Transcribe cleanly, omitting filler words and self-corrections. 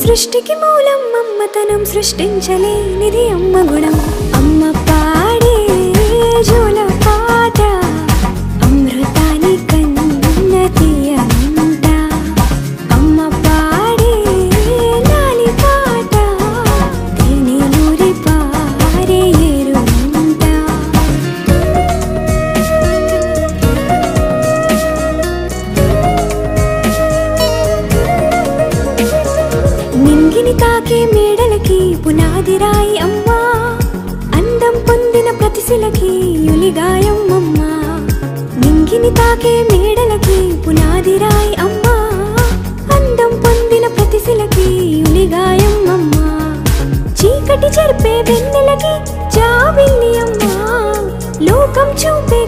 సృష్టికి మూలం అమ్మతనం, సృష్టించలేనిది అమ్మ గుణం. అమ్మ పాడే జోల పాట అమృతాని కన్న తీయనంట. అమ్మ పాడే లాలి పాట తేనెలూరి పారే ఏరునంట. నింగిని తాకే మేడలకి పునాది రాయి అమ్మా, అందం పొందిన ప్రతిశిలకి యులిగాయం అమ్మా. నింగిని తాకే మేడలకి పునాది రాయి అమ్మా, అందం పొందిన ప్రతిశిలకి యులిగాయం అమ్మా. చీకటి చెరిపే వెన్నెలకి జాబిల్లి అమ్మా, లోకం చూపే